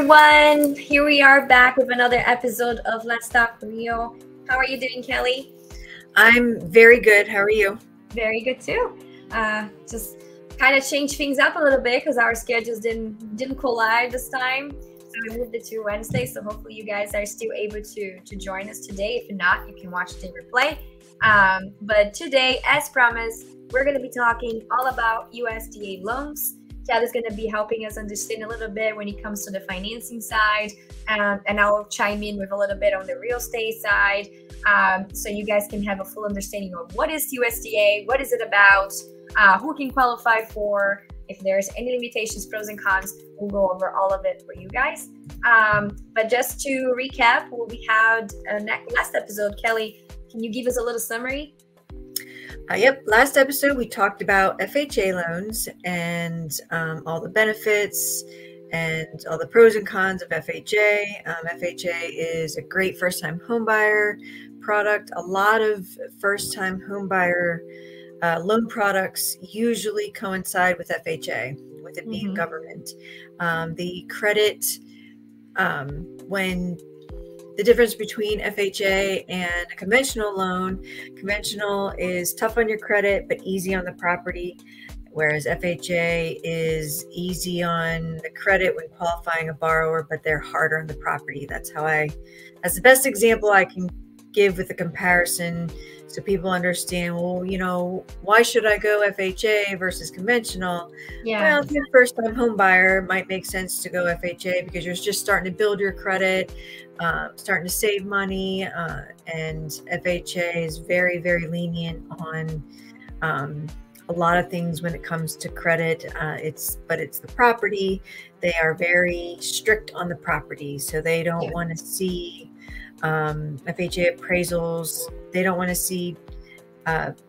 everyone. Here we are back with another episode of Let's Talk Real. How are you doing, Kelly? I'm very good. How are you? Very good too. Just kind of changed things up a little bit because our schedules didn't collide this time. So we moved it to Wednesday. So hopefully you guys are still able to join us today. If not, you can watch the replay. But today, as promised, we're going to be talking all about USDA loans. Chad is going to be helping us understand a little bit when it comes to the financing side, and I'll chime in with a little bit on the real estate side, so you guys can have a full understanding of what is USDA, what is it about, who can qualify for, if there's any limitations, pros and cons. We'll go over all of it for you guys. But just to recap what we had last episode, Kelly, can you give us a little summary? Yep. Last episode, we talked about FHA loans and all the benefits and all the pros and cons of FHA. FHA is a great first-time homebuyer product. A lot of first-time homebuyer loan products usually coincide with FHA, with it being government. The credit, when the difference between FHA and a conventional loan, conventional is tough on your credit, but easy on the property, whereas FHA is easy on the credit when qualifying a borrower, but they're harder on the property. That's the best example I can give with a comparison so people understand, well, you know, why should I go FHA versus conventional? Yeah. Well, if you're a first-time home buyer, it might make sense to go FHA because you're just starting to build your credit, starting to save money, and FHA is very, very lenient on a lot of things when it comes to credit. But it's the property. They are very strict on the property, so they don't want to see FHA appraisals. They don't want to see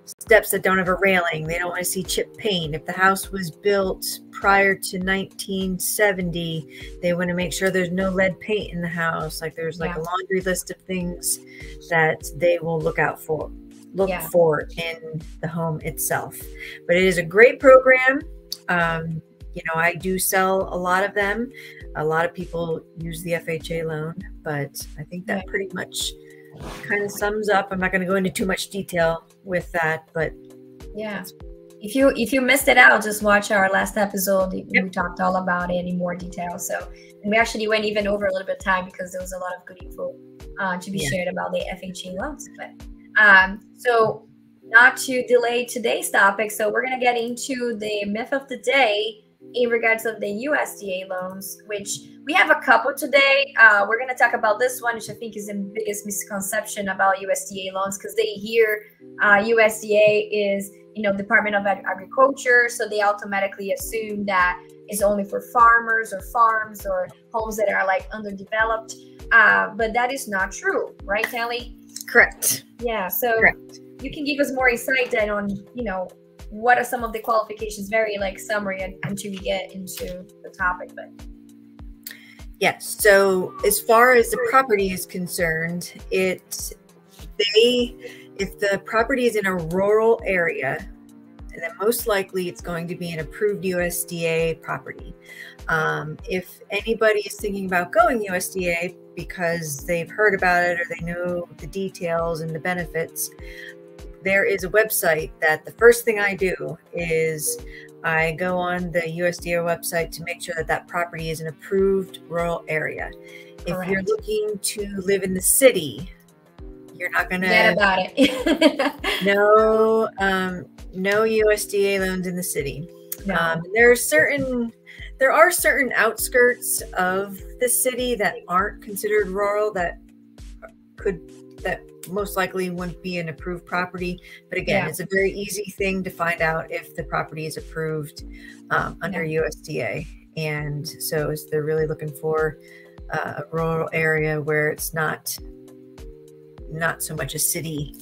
steps that don't have a railing. They don't want to see chip paint. If the house was built prior to 1970, they want to make sure there's no lead paint in the house. Like there's like a laundry list of things that they will look for in the home itself. But it is a great program. You know, I do sell a lot of them. A lot of people use the FHA loan, but I think that pretty much kind of sums up. I'm not going to go into too much detail with that, but yeah, if you missed it out, just watch our last episode. We talked all about it in more detail. So, and we actually went even over a little bit of time because there was a lot of good info to be shared about the FHA loans. But so not to delay today's topic, so we're going to get into the myth of the day in regards of the USDA loans, which we have a couple today. We're going to talk about this one, which I think is the biggest misconception about USDA loans, because they hear USDA is, you know, Department of Agriculture, so they automatically assume that it's only for farmers or farms or homes that are like underdeveloped. But that is not true, right, Kelly? Correct. Yeah. So you can give us more insight then on, you know, what are some of the qualifications, very like summary until we get into the topic. But yes, so as far as the property is concerned, if the property is in a rural area, then most likely it's going to be an approved USDA property. If anybody is thinking about going USDA because they've heard about it or they know the details and the benefits, there is a website that the first thing I do is I go on the USDA website to make sure that that property is an approved rural area. Correct. If you're looking to live in the city, you're not going to forget about it. No USDA loans in the city. No. There are certain outskirts of the city that aren't considered rural that most likely wouldn't be an approved property. But again, it's a very easy thing to find out if the property is approved under USDA. And so they're really looking for a rural area where it's not so much a city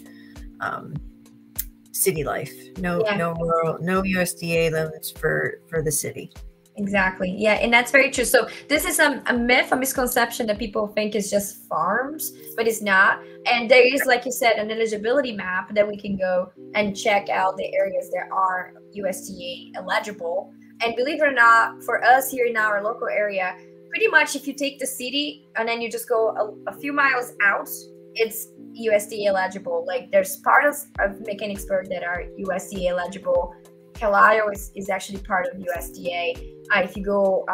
life. No rural, no USDA loans for the city. Exactly. Yeah. And that's very true. So this is a myth, a misconception that people think is just farms, but it's not. And there is, like you said, an eligibility map that we can go and check out the areas that are USDA eligible. And believe it or not, for us here in our local area, pretty much if you take the city and then you just go a few miles out, it's USDA eligible. Like there's parts of Mechanicsburg that are USDA eligible. Carlisle is actually part of USDA. If you go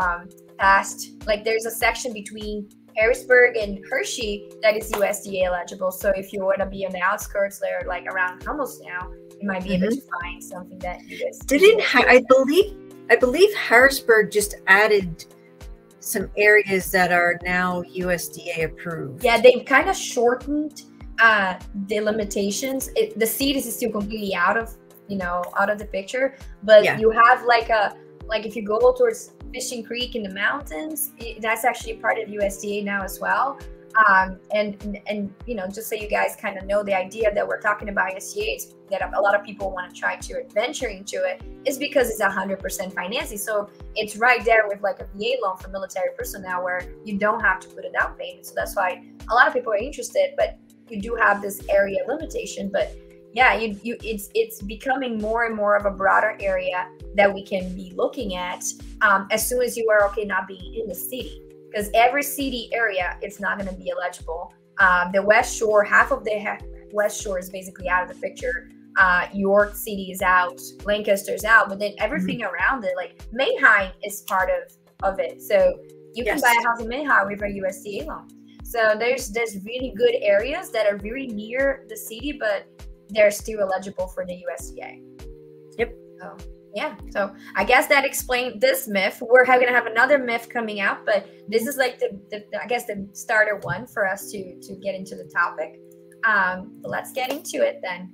past, like there's a section between Harrisburg and Hershey that is USDA eligible. So if you want to be on the outskirts there, like around Hummels now, you might be able to find something that I believe Harrisburg just added some areas that are now USDA approved. Yeah, they've kind of shortened the limitations. The seed is still completely out of the picture, but you have like if you go towards Fishing Creek in the mountains, that's actually part of USDA now as well. And just so you guys kind of know, the idea that we're talking about USDA is that a lot of people want to try to venture into it is because it's 100% financing. So it's right there with like a VA loan for military personnel where you don't have to put a down payment. So that's why a lot of people are interested, but you do have this area limitation. But yeah, it's becoming more and more of a broader area that we can be looking at as soon as you are okay not being in the city. Because every city area, it's not going to be eligible. The West Shore, half of the West Shore is basically out of the picture. York City is out, Lancaster's out, but then everything around it, like Mayheim is part of it. So you can buy a house in Mayheim with a USDA loan. So there's really good areas that are very near the city, but they're still eligible for the USDA. Yep. So yeah, so I guess that explained this myth. We're going to have another myth coming out, but this is like the starter one for us to get into the topic. But let's get into it then.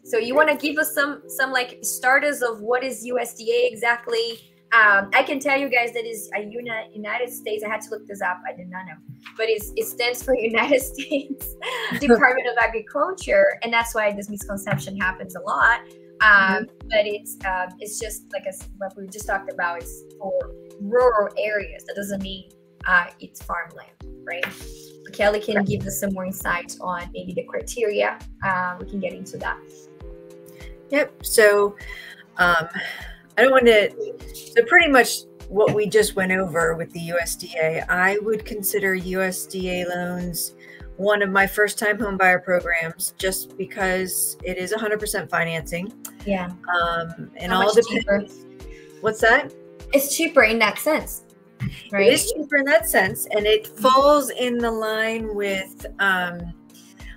So you want to give us some like starters of what is USDA exactly? I can tell you guys that is a United States. I had to look this up. I did not know, but it stands for United States Department of Agriculture, and that's why this misconception happens a lot. But it's just like what we just talked about. It's for rural areas. That doesn't mean it's farmland, right? So Kelly can give us some more insight on maybe the criteria. We can get into that. Yep. So I don't want to. So pretty much what we just went over with the USDA, I would consider USDA loans one of my first-time homebuyer programs, just because it is 100% financing. Yeah. And all depends. What's that? It's cheaper in that sense, right? It is cheaper in that sense, and it falls in the line with a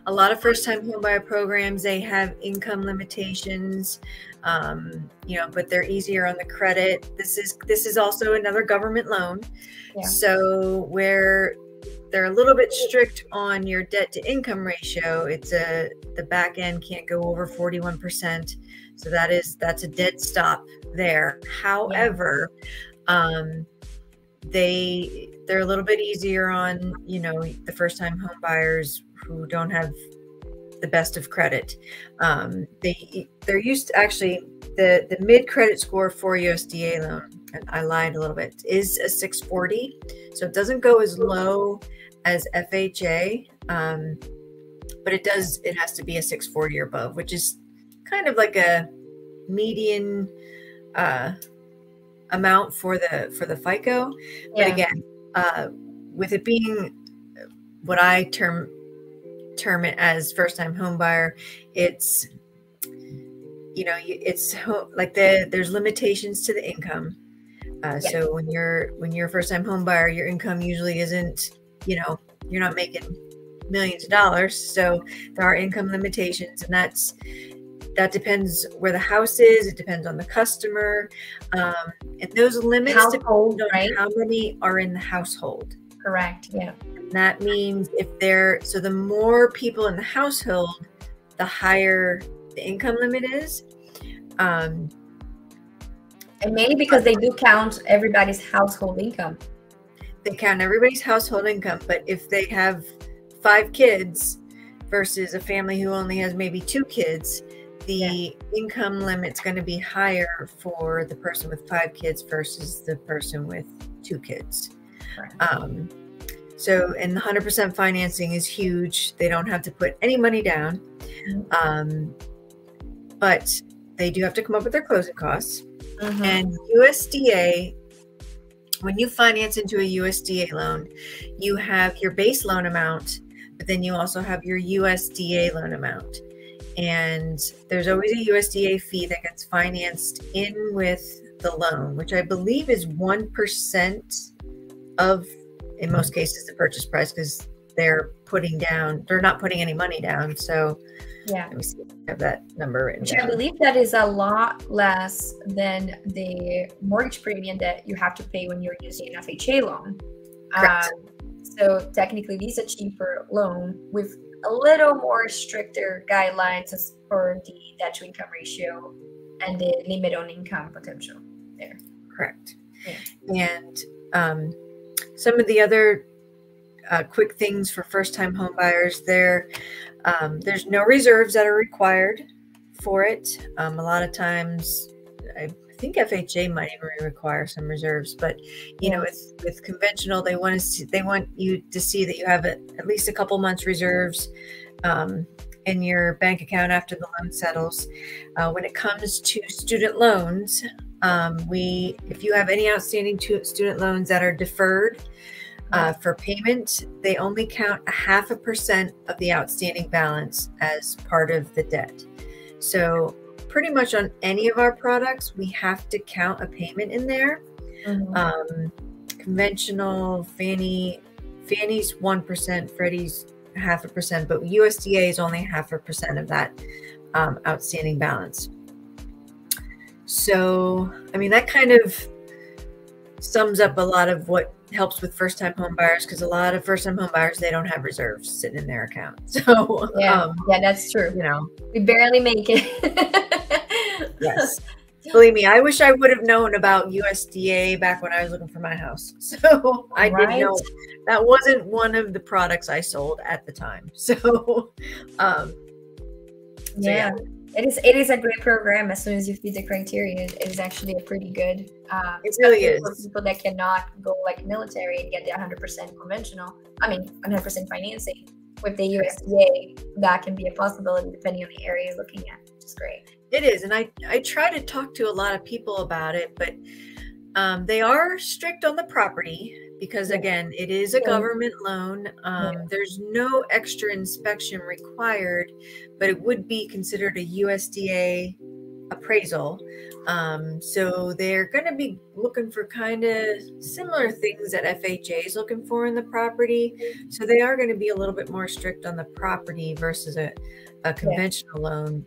lot of first-time homebuyer programs. They have income limitations, but they're easier on the credit. This is also another government loan, so where they're a little bit strict on your debt to income ratio. The back end can't go over 41%. So that's a dead stop there. However, they're a little bit easier on, the first time home buyers who don't have the best of credit. They're used to actually the mid credit score for USDA loan, and I lied a little bit, is a 640. So it doesn't go as low as FHA, but it has to be a 640 or above, which is kind of like a median amount for the FICO. But again, with it being what I term it as first time home buyer, it's it's like there's limitations to the income. So when you're a first time home buyer, your income usually isn't, you're not making millions of dollars. So there are income limitations, and that depends where the house is. It depends on the customer. And those limits depend on how many are in the household. Correct. Yeah. And that means so the more people in the household, the higher the income limit is. And mainly because they do count everybody's household income. They count everybody's household income, but if they have 5 kids versus a family who only has maybe 2 kids, the income limit's going to be higher for the person with 5 kids versus the person with 2 kids. Right. So, and the 100% financing is huge. They don't have to put any money down, but they do have to come up with their closing costs. And USDA when you finance into a USDA loan, you have your base loan amount, but then you also have your USDA loan amount. And there's always a USDA fee that gets financed in with the loan, which I believe is 1% of, in most cases, the purchase price, because they're not putting any money down. So yeah, let me see if I have that number written which down. I believe that is a lot less than the mortgage premium that you have to pay when you're using an FHA loan. Correct. So technically, it is a cheaper loan with a little more stricter guidelines as for the debt to income ratio and the limit on income potential there. Correct. Yeah. And some of the other quick things for first-time home buyers there, there's no reserves that are required for it. A lot of times, I think FHA might even require some reserves, but you know, with conventional, they want you to see that you have at least a couple months reserves in your bank account after the loan settles. When it comes to student loans, if you have any outstanding student loans that are deferred for payment, they only count 0.5% of the outstanding balance as part of the debt. So pretty much on any of our products, we have to count a payment in there. Conventional, Fannie's 1%, Freddie's 0.5%, but USDA is only 0.5% of that outstanding balance. So, I mean, that kind of sums up a lot of what helps with first-time home buyers, because a lot of first-time home buyers, they don't have reserves sitting in their account. So yeah, that's true. You know, we barely make it. Yes, believe me, I wish I would have known about USDA back when I was looking for my house. So I didn't know that wasn't one of the products I sold at the time. So yeah. It is a great program. As soon as you fit the criteria, it is actually a pretty good. It really is. For people that cannot go like military and get the 100% conventional. I mean, 100% financing with the USDA, that can be a possibility depending on the area you're looking at, which is great. It is, and I try to talk to a lot of people about it, but they are strict on the property because, again, it is a government loan. There's no extra inspection required, but it would be considered a USDA appraisal. So they're going to be looking for kind of similar things that FHA is looking for in the property. So they are going to be a little bit more strict on the property versus a conventional loan.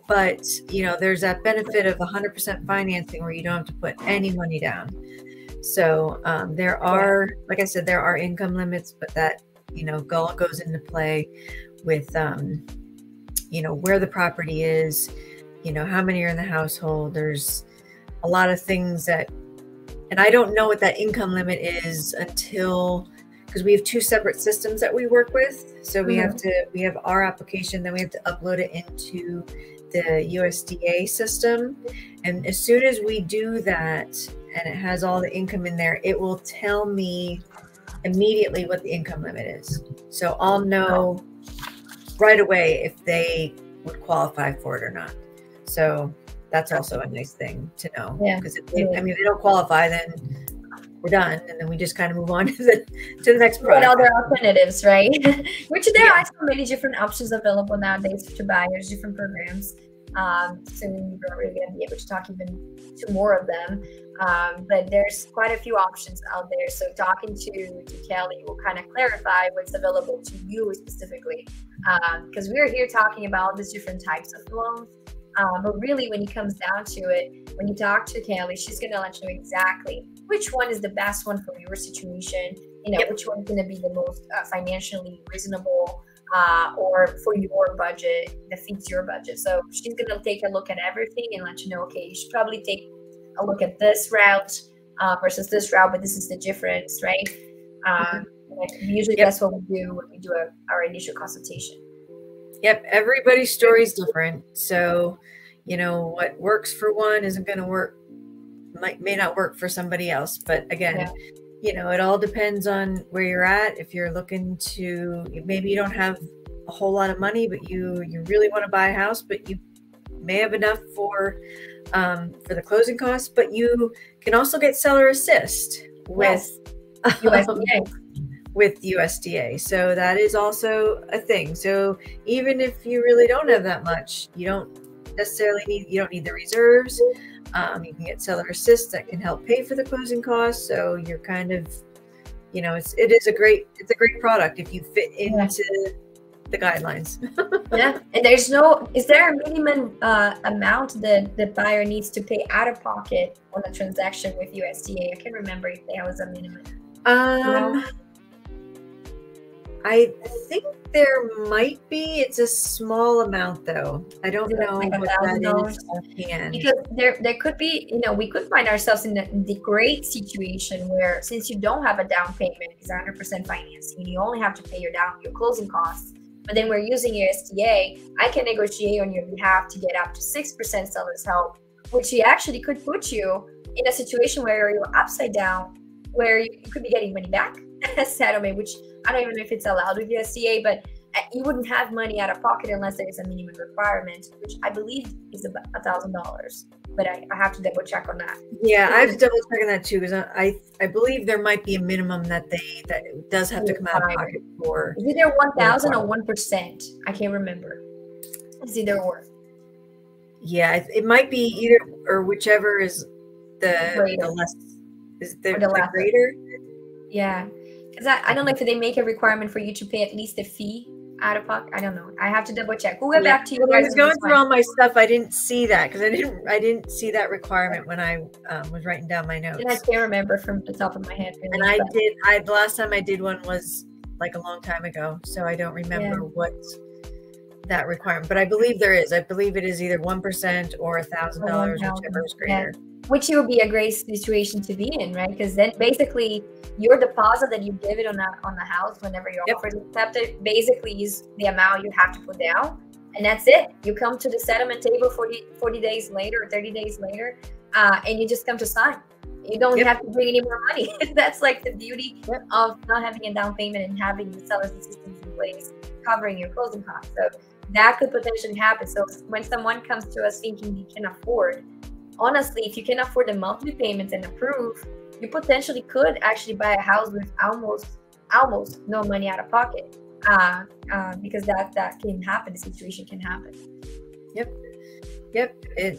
But, you know, there's that benefit of 100% financing where you don't have to put any money down. So there are, like I said, there are income limits, but that, you know, goes into play with, you know, where the property is, you know, how many are in the household. There's a lot of things that, and I don't know what that income limit is until, because we have two separate systems that we work with. So we have our application, then we have to upload it into the USDA system. And as soon as we do that and it has all the income in there, it will tell me immediately what the income limit is. So I'll know right away if they would qualify for it or not. So that's also a nice thing to know. Because if they don't qualify, then we're done, and then we just kind of move on to the next product. Other alternatives, right? Which there are so many different options available nowadays to buyers, different programs. Soon we're really going to be able to talk even to more of them. But there's quite a few options out there. So talking to Kelly will kind of clarify what's available to you specifically. Because we're here talking about these different types of loans. But really, when it comes down to it, when you talk to Kelly, she's going to let you know exactly which one is the best one for your situation, you know, which one's going to be the most financially reasonable or for your budget, that fits your budget. So she's going to take a look at everything and let you know, okay, you should probably take a look at this route versus this route, but this is the difference, right? Usually that's what we do when we do our initial consultation. Yep, everybody's story is different. So, you know, what works for one isn't going to work, may not work for somebody else. But again, you know, it all depends on where you're at. If you're looking to, maybe you don't have a whole lot of money, but you really want to buy a house, but you may have enough for the closing costs, but you can also get seller assist. with USDA. with USDA. So that is also a thing. So even if you really don't have that much, you don't need the reserves. You can get seller assist that can help pay for the closing costs. So you're kind of, it's a great product if you fit into the guidelines. Yeah, and is there a minimum amount that the buyer needs to pay out of pocket on a transaction with USDA? I can't remember if there was a minimum. I think there might be. It's a small amount though. I don't know like what that is offhand. Because there could be, we could find ourselves in the great situation where, since you don't have a down payment, it's 100% financing, and you only have to pay your closing costs, but then we're using USDA, I can negotiate on your behalf to get up to 6% seller's help, which actually could put you in a situation where you're upside down, where you could be getting money back as settlement, which I don't even know if it's allowed with USDA, but you wouldn't have money out of pocket unless there is a minimum requirement, which I believe is about $1,000. But I have to double check on that. Yeah, I have to double check on that too, because I believe there might be a minimum that does have to come out of pocket for. Is either 1,000 or 1%? I can't remember. It's either or. Yeah, it might be either or, whichever is the less is the greater. Yeah. Because I don't know if they make a requirement for you to pay at least a fee out of pocket. I don't know. I have to double check. We'll get back to you guys. I was going through all my stuff. I didn't see that because I didn't see that requirement when I was writing down my notes. And I can't remember from the top of my head. Really, and the last time I did one was like a long time ago, so I don't remember what that requirement. But I believe there is. I believe it is either 1% or $1,000, whichever is greater. Yeah. Which would be a great situation to be in, right? Because then basically your deposit that you give it on the house whenever your offer is accepted basically is the amount you have to put down, and that's it. You come to the settlement table 40 days later or 30 days later, and you just come to sign. You don't have to bring any more money. That's like the beauty of not having a down payment and having the seller's assistance in place covering your closing costs. So that could potentially happen. So when someone comes to us thinking they can afford, honestly, if you can afford the monthly payments and approve, you potentially could actually buy a house with almost no money out of pocket, because that can happen. The situation can happen. Yep.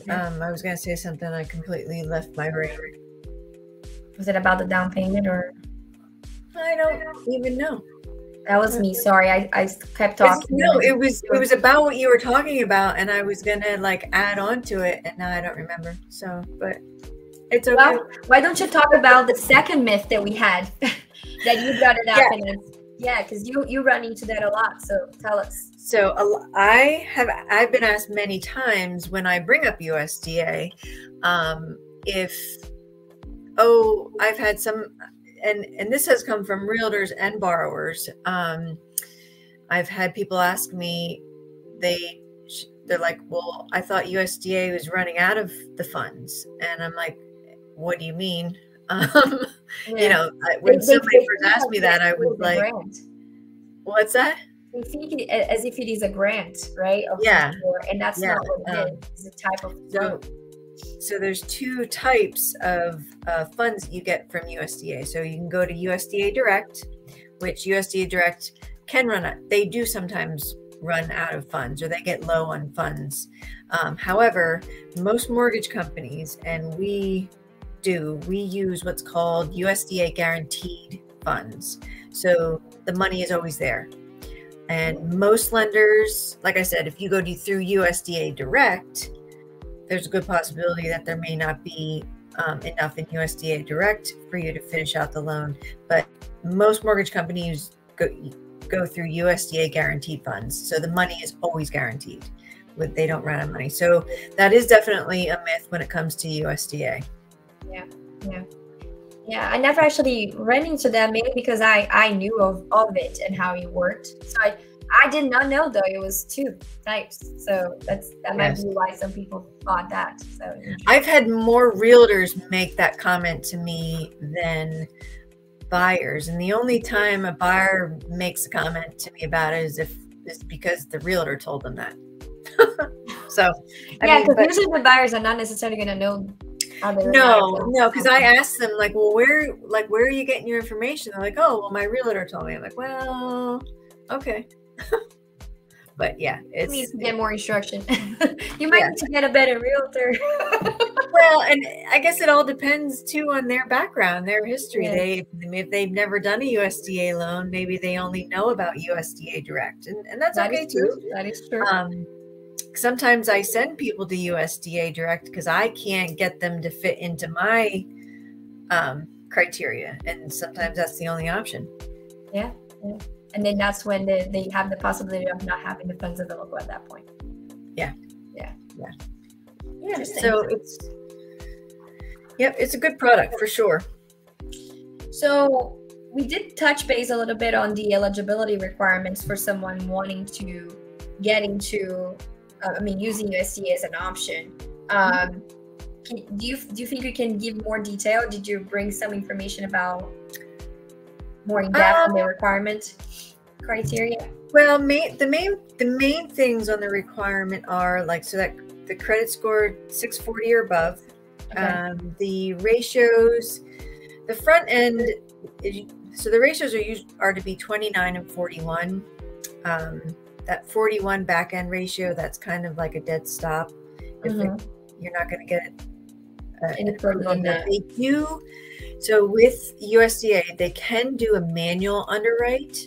I was gonna say something. I completely left my brain. Was it about the down payment, or? I don't even know. That was me. Sorry, I kept talking. No, it was about what you were talking about, and I was gonna add on to it, and now I don't remember. So, but it's okay. Well, why don't you talk about the second myth that we had that you brought it up? Because you run into that a lot. So tell us. So I've been asked many times when I bring up USDA, I've had some. And this has come from realtors and borrowers. I've had people ask me, they're like, well, I thought USDA was running out of the funds. And I'm like, what do you mean? When somebody first asked me that, I was like, what's that? We think it as if it is a grant, right? And that's not what it is. It's a type of loan. So there's two types of funds that you get from USDA. So you can go to USDA Direct, which USDA Direct can they do sometimes run out of funds, or they get low on funds. However, most mortgage companies, and we use what's called USDA guaranteed funds. So the money is always there. And most lenders, like I said, if you go through USDA Direct, there's a good possibility that there may not be enough in USDA Direct for you to finish out the loan. But most mortgage companies go through USDA guaranteed funds. So the money is always guaranteed. They don't run out of money. So that is definitely a myth when it comes to USDA. Yeah, I never actually ran into that, maybe because I knew of it and how it worked. So I did not know, though, it was two types. So that might be why some people thought that. So I've had more realtors make that comment to me than buyers, and the only time a buyer makes a comment to me about it is because the realtor told them that. So because usually the buyers are not necessarily going to know No, because I asked them like, well, where are you getting your information? They're like, oh, well, my realtor told me. I'm like, well, okay. But yeah, you need to get more instruction. You might need to get a better realtor. Well, and I guess it all depends too on their background, their history. If they've never done a USDA loan, maybe they only know about USDA Direct, and that's okay too. That is true. Sometimes I send people to USDA Direct because I can't get them to fit into my criteria, and sometimes that's the only option. Yeah. And then that's when they have the possibility of not having the funds available at that point. Yeah. So it's a good product for sure. So we did touch base a little bit on the eligibility requirements for someone wanting to get into, using USDA as an option. Do you think you can give more detail? Did you bring some information about more in depth on the requirement criteria? Well, the main things on the requirement are like, so that the credit score 640 or above. Okay. The ratios, the front end, so the ratios are to be 29 and 41. That 41 back end ratio, that's kind of like a dead stop. You're not going to get any further than that. They do. So with USDA, they can do a manual underwrite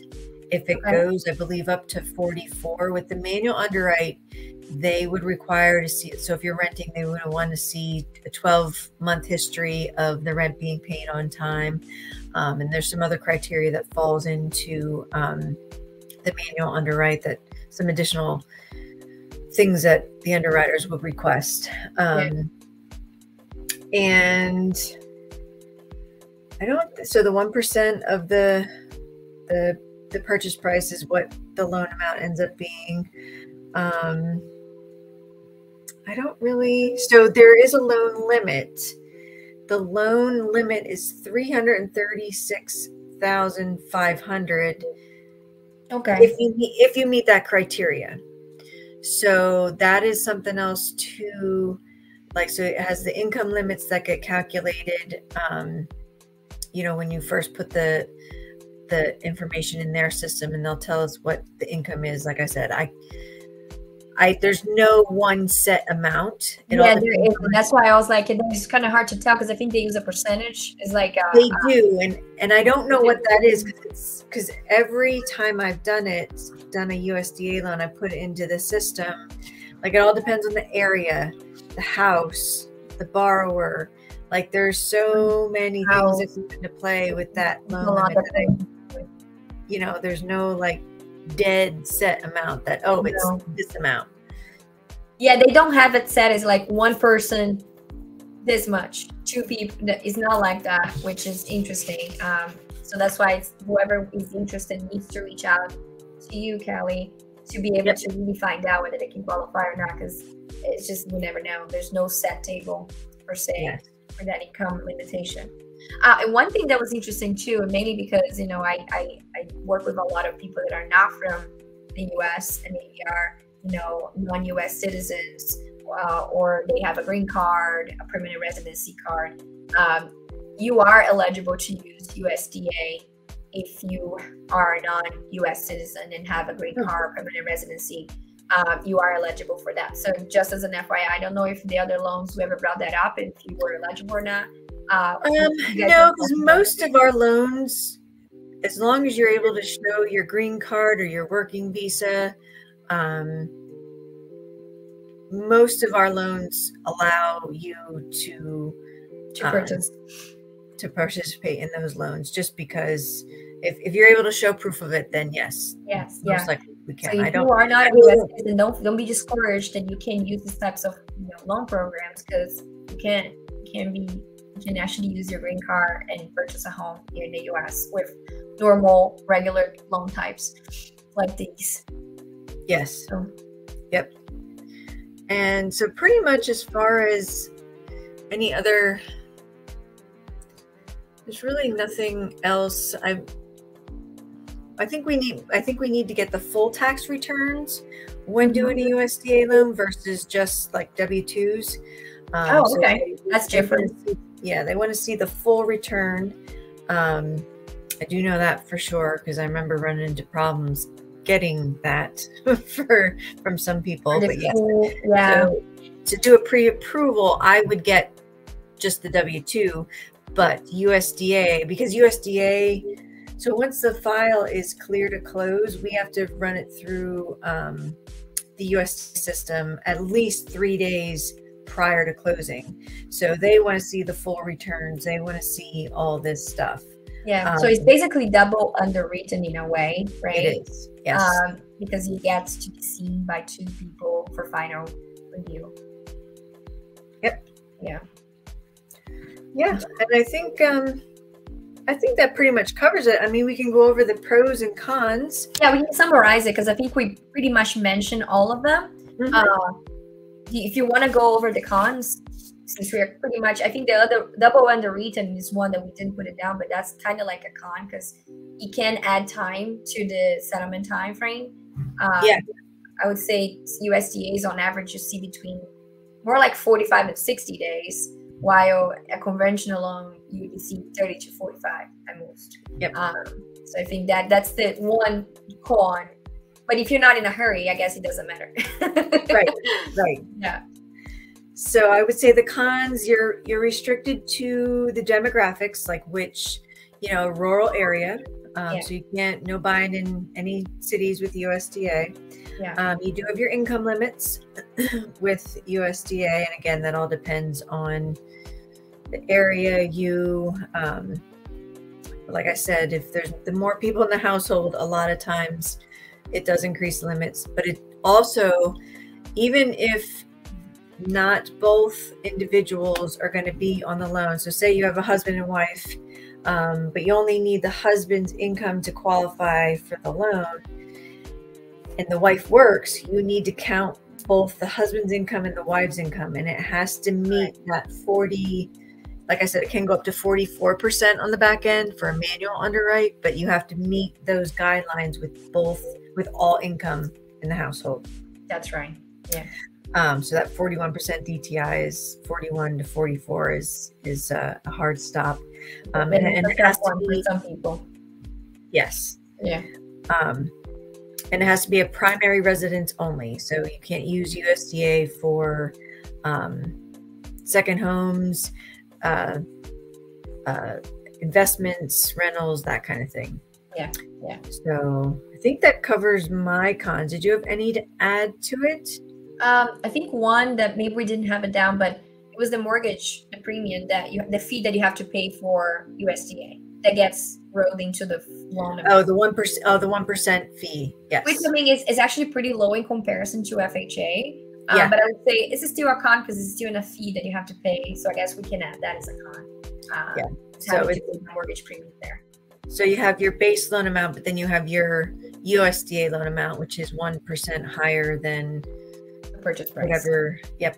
if it goes, I believe, up to 44. With the manual underwrite, they would require to see it. So if you're renting, they would want to see a 12-month history of the rent being paid on time. And there's some other criteria that falls into the manual underwrite, that some additional things that the underwriters would request. And so the 1% of the purchase price is what the loan amount ends up being. So there is a loan limit. The loan limit is $336,500. Okay. If you meet that criteria. So that is something else too. Like, so it has the income limits that get calculated, when you first put the information in their system, and they'll tell us what the income is. Like I said, there's no one set amount. There is. And that's why I was like, it's kind of hard to tell, because I think they use a percentage. It's like they do, and I don't know what that is, because every time I've done a USDA loan, I put it into the system. Like, it all depends on the area, the house, the borrower. Like, there's so many things that come into play with that loan limit. There's no like dead set amount that it's this amount. Yeah, they don't have it set as like one person this much, two people. It's not like that, which is interesting. So that's why whoever is interested needs to reach out to you, Kelly, to be able to really find out whether they can qualify or not, because it's just, you never know. There's no set table per se for that income limitation. And one thing that was interesting too, and mainly because I work with a lot of people that are not from the U.S. and maybe are non-U.S. citizens, or they have a green card, a permanent residency card. You are eligible to use USDA if you are a non-U.S. citizen and have a green card, permanent residency. You are eligible for that. So just as an FYI, I don't know if the other loans, whoever brought that up, if you were eligible or not. No, because most of our loans, as long as you're able to show your green card or your working visa, most of our loans allow you to participate in those loans, just because if you're able to show proof of it, then yes, most likely we can. So if you are not a U.S. citizen, don't be discouraged that you can use these types of loan programs, because you can actually use your green card and purchase a home here in the U.S. with normal, regular loan types like these. Yes. Yep. And so pretty much as far as any other, there's really nothing else. I think we need to get the full tax returns when doing a USDA loan versus just like W-2s. Oh, So okay. That's different. they want to see the full return. I do know that for sure because I remember running into problems getting that from some people. But yes, Yeah. so to do a pre-approval, I would get just the W-2, but USDA, because USDA, so once the file is clear to close, we have to run it through the USDA system at least 3 days prior to closing. So they want to see the full returns. They want to see all this stuff. Yeah. So it's basically double underwritten in a way, right? It is. Yes. Because it gets to be seen by 2 people for final review. Yep. Yeah. Yeah. And I think that pretty much covers it. I mean, we can go over the pros and cons. Yeah, we can summarize it because I think we pretty much mentioned all of them. If you want to go over the cons, since we're pretty much, I think the other double underwritten is one that we didn't put it down, but that's kind of like a con because it can add time to the settlement time frame. I would say USDA's on average you see between more like 45 and 60 days, while a conventional loan you would see 30 to 45 at most. Yep. So I think that's the one con. But if you're not in a hurry, I guess it doesn't matter. Right. Yeah. So I would say the cons, you're restricted to the demographics, like which, rural area. So you can't, no buying in any cities with USDA. Yeah. You do have your income limits with USDA. And again, that all depends on the area you, like I said, if there's the more people in the household, a lot of times it does increase limits, but it also, even if not both individuals are going to be on the loan. So say you have a husband and wife, but you only need the husband's income to qualify for the loan, and the wife works, you need to count both the husband's income and the wife's income, and it has to meet that 40. Like I said, it can go up to 44% on the back end for a manual underwrite, but you have to meet those guidelines with all income in the household. That's right. Yeah. So that 41% DTI is 41 to 44 is a hard stop. And it has to be for some people. Yes. Yeah. And it has to be a primary residence only. So you can't use USDA for second homes, investments, rentals, that kind of thing. Yeah. So I think that covers my cons. Did you have any to add to it? I think one that maybe we didn't have it down, but it was the mortgage, the premium the fee that you have to pay for USDA that gets rolled into the loan amount. Oh, the 1%. Oh, the 1% fee. Yes. Which I mean is actually pretty low in comparison to FHA. But I would say it's still a con because it's still a fee that you have to pay. So I guess we can add that as a con. So it's the mortgage premium there. So you have your base loan amount, but then you have your USDA loan amount, which is 1% higher than the purchase price. Whatever. Yep.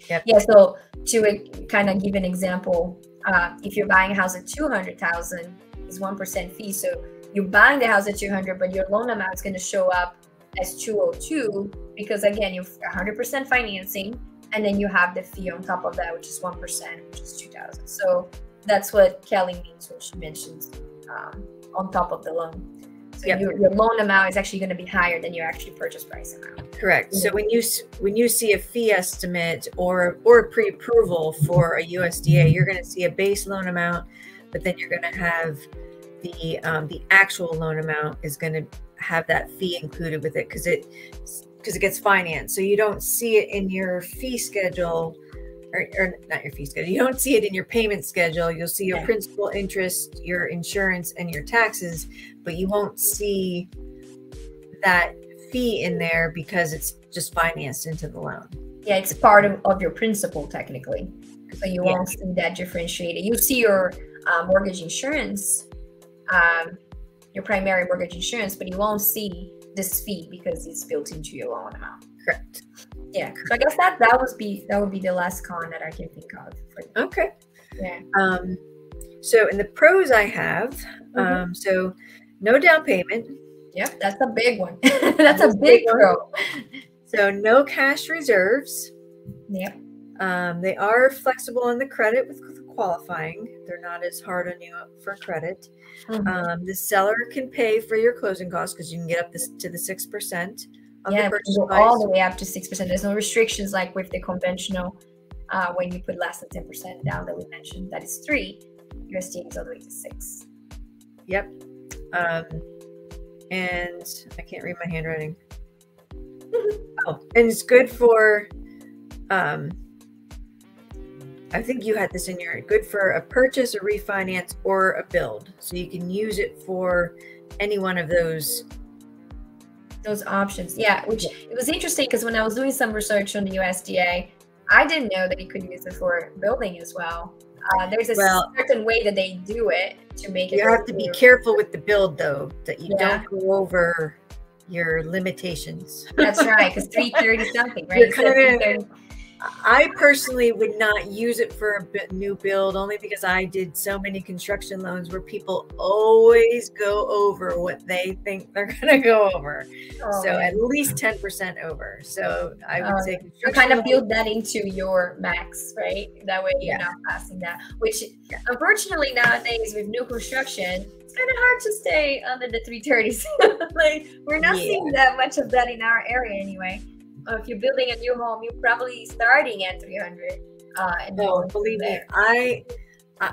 Yeah. So to kind of give an example, if you're buying a house at $200,000, it's 1% fee. So you're buying the house at $200,000, but your loan amount is going to show up as $202,000 because again, you're 100% financing, and then you have the fee on top of that, which is 1%, which is $2,000. So that's what Kelly means when she mentions on top of the loan. So your loan amount is actually going to be higher than your actual purchase price amount. Correct. So when you see a fee estimate or a pre-approval for a USDA, you're going to see a base loan amount, but then you're going to have the actual loan amount is going to have that fee included with it because it gets financed. So you don't see it in your fee schedule. Or not your fee schedule. You don't see it in your payment schedule. You'll see your principal, interest, your insurance, and your taxes, but you won't see that fee in there because it's just financed into the loan. Yeah, it's part of your principal technically. So you won't see that differentiated. You see your mortgage insurance, your primary mortgage insurance, but you won't see this fee because it's built into your loan amount. Correct. Yeah, so I guess that would be the last con that I can think of. Okay. Yeah. So in the pros I have, so no down payment. Yep, that's a big one. That's a big pro. So no cash reserves. Yep. They are flexible on the credit with qualifying. They're not as hard on you for credit. The seller can pay for your closing costs because you can get up to the 6% of the purchase go price. all the way up to 6%. There's no restrictions like with the conventional when you put less than 10% down that we mentioned. That is 3. USDA is all the way to 6. Yep. And I can't read my handwriting. Oh, and it's good for, I think you had this in your, good for a purchase, a refinance, or a build. So you can use it for any one of those options. Yeah, which it was interesting because when I was doing some research on the USDA, I didn't know that you could use it for building as well. There's a certain way that they do it to make it. You have to be careful with the build, though, that you don't go over your limitations. That's right, because 330 something, right? I personally would not use it for a new build only because I did so many construction loans where people always go over what they think they're going to go over. So at least 10% over. So I would say you kind of build that into your max, right? That way you're not passing that, which unfortunately nowadays with new construction, it's kind of hard to stay under the 330s. Like we're not seeing that much of that in our area anyway. If you're building a new home, you're probably starting at 300. No, believe me,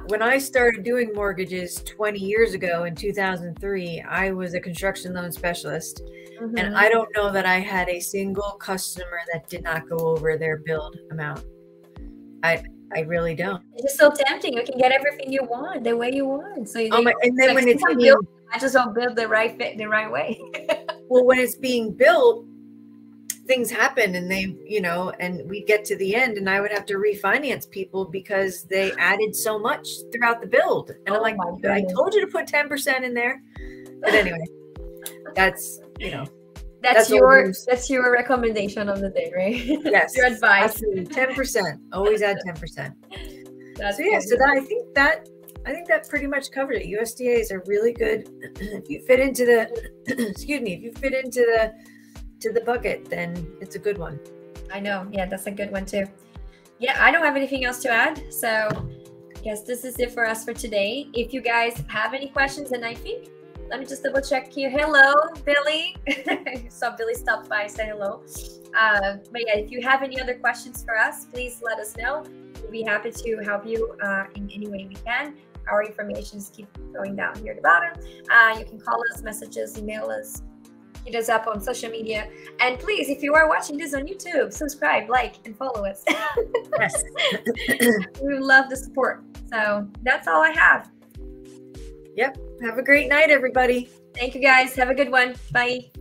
when I started doing mortgages 20 years ago in 2003, I was a construction loan specialist. And I don't know that I had a single customer that did not go over their build amount. I really don't. It's just so tempting. You can get everything you want the way you want. So and then when it's built, I just don't build the right way. Well, when it's being built, things happen and they, and we get to the end and I would have to refinance people because they added so much throughout the build. And I'm like, I told you to put 10% in there. But anyway, that's your recommendation of the day, right? Yes. Your advice. Absolutely. 10%. Always add 10%. I think that pretty much covered it. USDAs are really good. If you fit into the bucket, then it's a good one. I know. Yeah, that's a good one too. Yeah, I don't have anything else to add. So I guess this is it for us for today. If you guys have any questions, and I think, let me just double check here. Hello, Billy. So Billy stopped by, say hello. But yeah, if you have any other questions for us, please let us know. We'll be happy to help you in any way we can. Our informations keep going down here at the bottom. You can call us, message us, email us, hit us up on social media. And please, if you are watching this on YouTube, subscribe, like, and follow us. Yes. We love the support. So that's all I have. Yep. Have a great night, everybody. Thank you, guys. Have a good one. Bye.